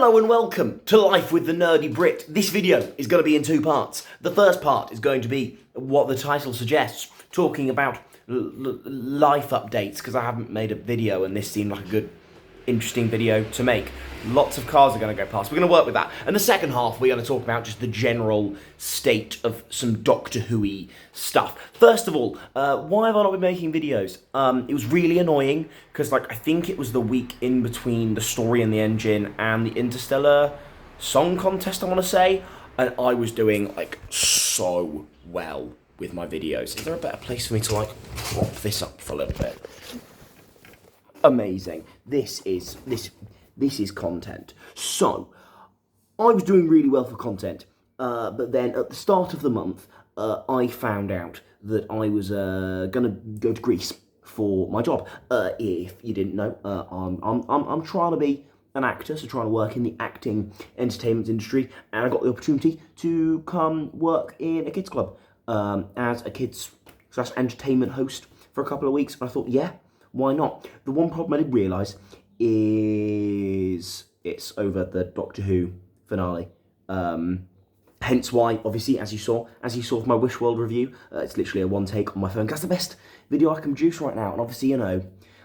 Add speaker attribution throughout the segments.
Speaker 1: Hello and welcome to Life with the Nerdy Brit. This video is going to be in two parts. The first part is going to be what the title suggests, talking about life updates, because I haven't made a video and this seemed like a good, interesting video to make. Lots of cars are going to go past. We're going to work with that. And the second half, we're going to talk about just the general state of some Doctor Who-y stuff. First of all, why have I not been making videos? It was really annoying, because I think it was the week in between the Story in the Engine and the Interstellar Song Contest, I want to say, and I was doing, so well with my videos. Is there a better place for me to, prop this up for a little bit? Amazing. This is content. So, I was doing really well for content, but then at the start of the month, I found out that I was gonna go to Greece for my job. If you didn't know, I'm trying to be an actor, so trying to work in the acting entertainment industry, and I got the opportunity to come work in a kids club as a kids / entertainment host for a couple of weeks. And I thought, yeah, why not? The one problem I did realise is it's over the Doctor Who finale. Hence why, obviously, as you saw from my Wish World review, it's literally a one take on my phone. That's the best video I can produce right now. And obviously, you know,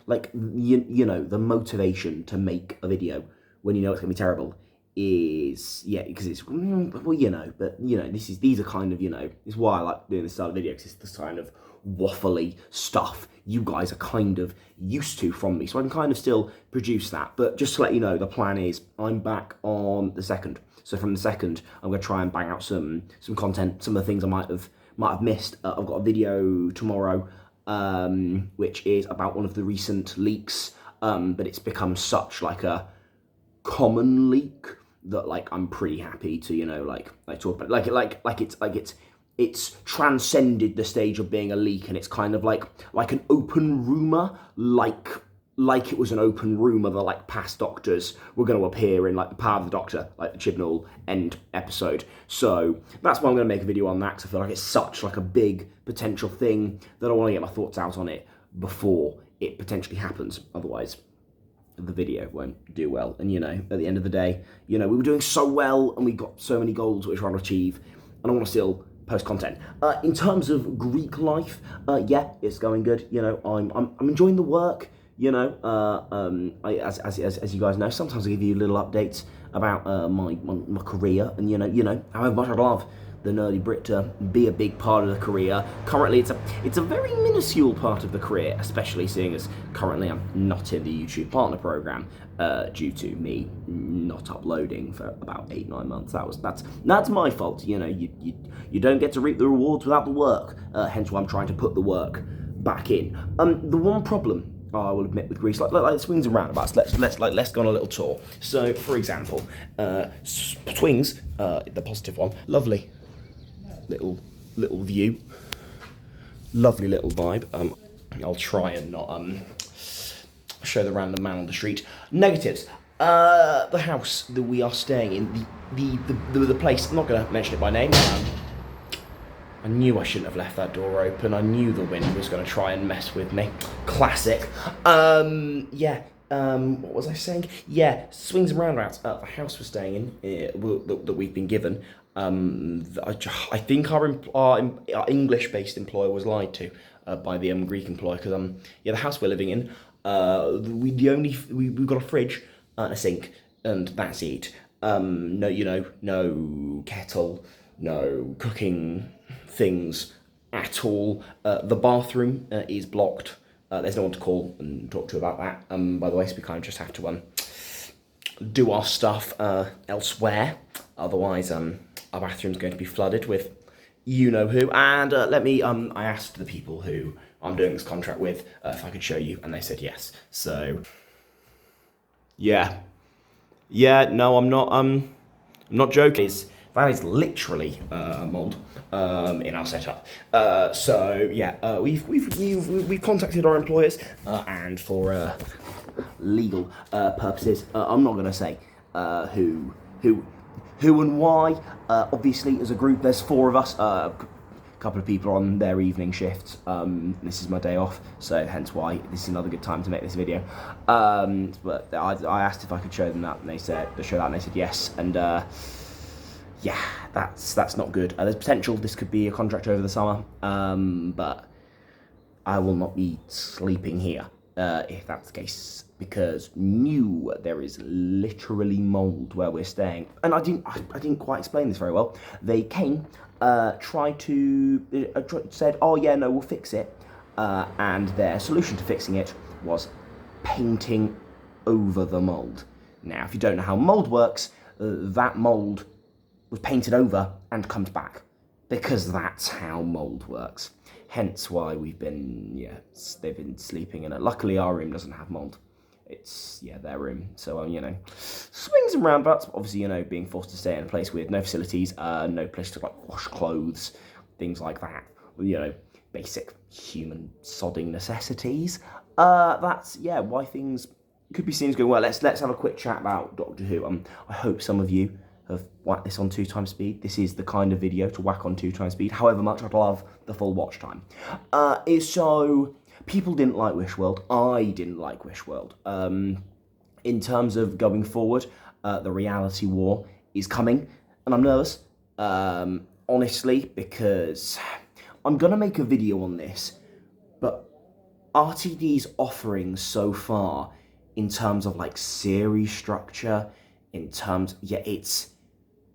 Speaker 1: the motivation to make a video when you know it's gonna be terrible is, yeah, because it's, these are kind of, it's why I like doing this style of video, because it's this kind of waffly stuff you guys are kind of used to from me, so I can kind of still produce that. But just to let you know, the plan is I'm back on the 2nd. So from the 2nd, I'm going to try and bang out some content, some of the things I might have missed. I've got a video tomorrow, which is about one of the recent leaks, but it's become such a common leak that I'm pretty happy to talk about it's transcended the stage of being a leak, and it's kind of like an open rumour, like it was an open rumour that past Doctors were going to appear in the Power of the Doctor, the Chibnall end episode. So that's why I'm going to make a video on that, because I feel like it's such a big potential thing that I want to get my thoughts out on it before it potentially happens. Otherwise, the video won't do well. And at the end of the day, we were doing so well and we got so many goals which we're trying to achieve, and I want to still post content. In terms of Greek life, yeah, it's going good. I'm enjoying the work. As you guys know, sometimes I give you little updates about my career, and however much I'd love the Nerdy Brit to be a big part of the career. Currently, it's a very minuscule part of the career, especially seeing as currently I'm not in the YouTube Partner Program due to me not uploading for about 8-9 months. That's my fault. You don't get to reap the rewards without the work. Hence why I'm trying to put the work back in. The one problem I will admit with Greece, swings and roundabouts. Let's go on a little tour. So, for example, swings, the positive one, lovely little view, lovely little vibe. I'll try and not show the random man on the street. Negatives. The house that we are staying in, the place. I'm not going to mention it by name. I knew I shouldn't have left that door open. I knew the wind was going to try and mess with me. Classic. Yeah. What was I saying? Yeah, swings and roundabouts. The house we're staying in, that we've been given. I think our English-based employer was lied to by the Greek employer, because the house we're living in, we've got a fridge and a sink, and that's it. No kettle, no cooking things at all. The bathroom is blocked. There's no one to call and talk to about that. By the way, so we kind of just have to do our stuff elsewhere. Otherwise, our bathroom's going to be flooded with you-know-who. And I asked the people who I'm doing this contract with if I could show you, and they said yes. So, yeah, no, I'm not joking. That is literally a mold in our setup. So yeah, we've contacted our employers, and for legal purposes, I'm not going to say who and why. Obviously, as a group, there's 4 of us. A couple of people on their evening shifts. This is my day off, so hence why this is another good time to make this video. But I asked if I could show them that, and they said yes. And yeah, that's not good. There's potential this could be a contract over the summer, but I will not be sleeping here if that's the case, because there is literally mold where we're staying, and I didn't quite explain this very well. They came, said, oh yeah, no, we'll fix it, and their solution to fixing it was painting over the mold. Now, if you don't know how mold works, that mold was painted over and comes back, because that's how mold works. Hence why they've been sleeping in it. Luckily, our room doesn't have mold. It's, their room. So, swings and roundabouts. Obviously, being forced to stay in a place with no facilities, no place to, wash clothes, things like that. Basic human sodding necessities. That's, why things could be seen as going well. Let's have a quick chat about Doctor Who. I hope some of you have whacked this on 2x speed. This is the kind of video to whack on 2x speed, however much I'd love the full watch time. So, people didn't like Wishworld. I didn't like Wishworld. In terms of going forward, the reality war is coming, and I'm nervous, honestly, because I'm going to make a video on this, but RTD's offerings so far, in terms of, series structure, in terms,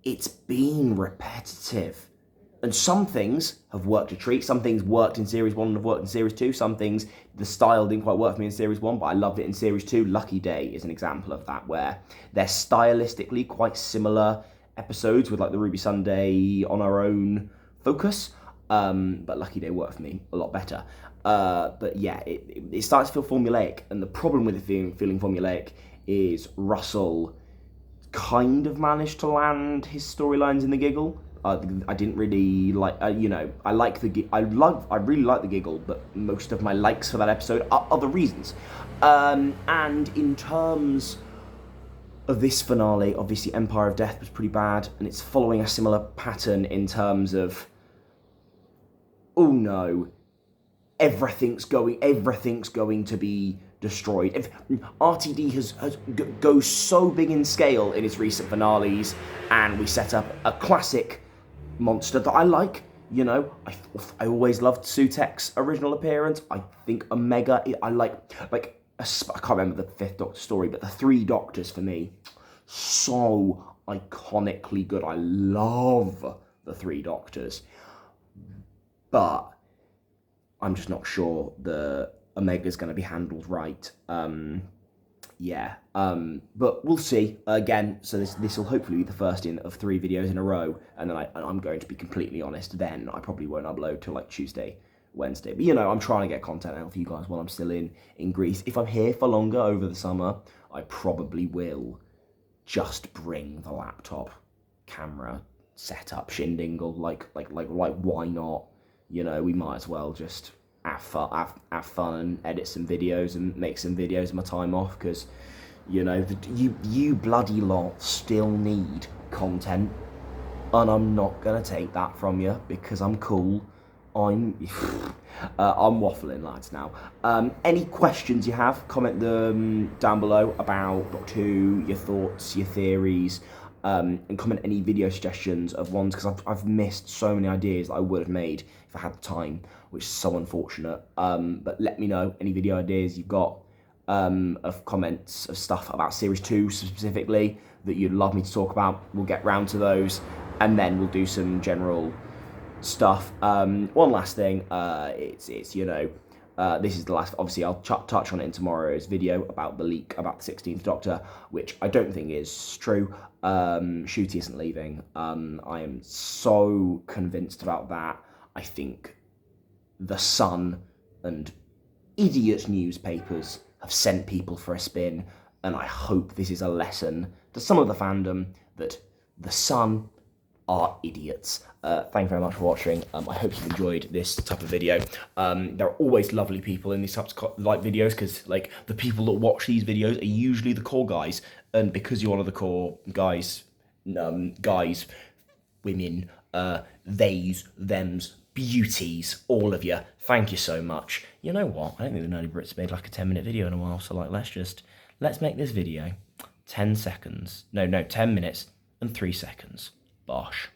Speaker 1: it's been repetitive. And some things have worked a treat. Some things worked in Series 1 and have worked in Series 2. Some things, the style didn't quite work for me in Series 1, but I loved it in Series 2. Lucky Day is an example of that, where they're stylistically quite similar episodes with, the Ruby Sunday on our own focus. But Lucky Day worked for me a lot better. But yeah, it starts to feel formulaic. And the problem with it feeling formulaic is Russell kind of managed to land his storylines in the giggle. I didn't really like, I really like the giggle, but most of my likes for that episode are other reasons. And in terms of this finale, obviously Empire of Death was pretty bad, and it's following a similar pattern in terms of, oh no, everything's going to be destroyed. If RTD goes so big in scale in its recent finales, and we set up a classic monster that I like. I always loved Sutek's original appearance. I think Omega, I can't remember the fifth Doctor story, but the three Doctors for me, so iconically good. I love the three Doctors, but I'm just not sure the Omega's going to be handled right. But we'll see. Again, so this will hopefully be the first of 3 videos in a row, and then I'm going to be completely honest, then I probably won't upload till Tuesday, Wednesday. But I'm trying to get content out for you guys while I'm still in Greece. If I'm here for longer over the summer, I probably will just bring the laptop, camera, setup, shindiggle, why not? We might as well just have fun and edit some videos and make some videos in my time off, because you bloody lot still need content, and I'm not gonna take that from you because I'm cool. I'm waffling, lads, now. Any questions you have, comment them down below about Doctor Who, your thoughts, your theories, and comment any video suggestions of ones, because I've missed so many ideas that I would have made if I had the time, which is so unfortunate. But let me know any video ideas you've got, of comments of stuff about Series 2 specifically that you'd love me to talk about. We'll get round to those, and then we'll do some general stuff. One last thing, this is the last, obviously I'll touch on it in tomorrow's video about the leak about the 16th Doctor, which I don't think is true. Ncuti isn't leaving. I am so convinced about that. I think The Sun and idiot newspapers have sent people for a spin, and I hope this is a lesson to some of the fandom that The Sun are idiots. Thank you very much for watching. I hope you've enjoyed this type of video. There are always lovely people in these types of videos, because the people that watch these videos are usually the core guys, and because you're one of the core guys, women, theys, thems, beauties, all of you. Thank you so much. You know what? I don't think the Nerdy Brits made like a 10-minute video in a while, so like let's make this video 10 seconds. No, 10 minutes and 3 seconds. Bosh.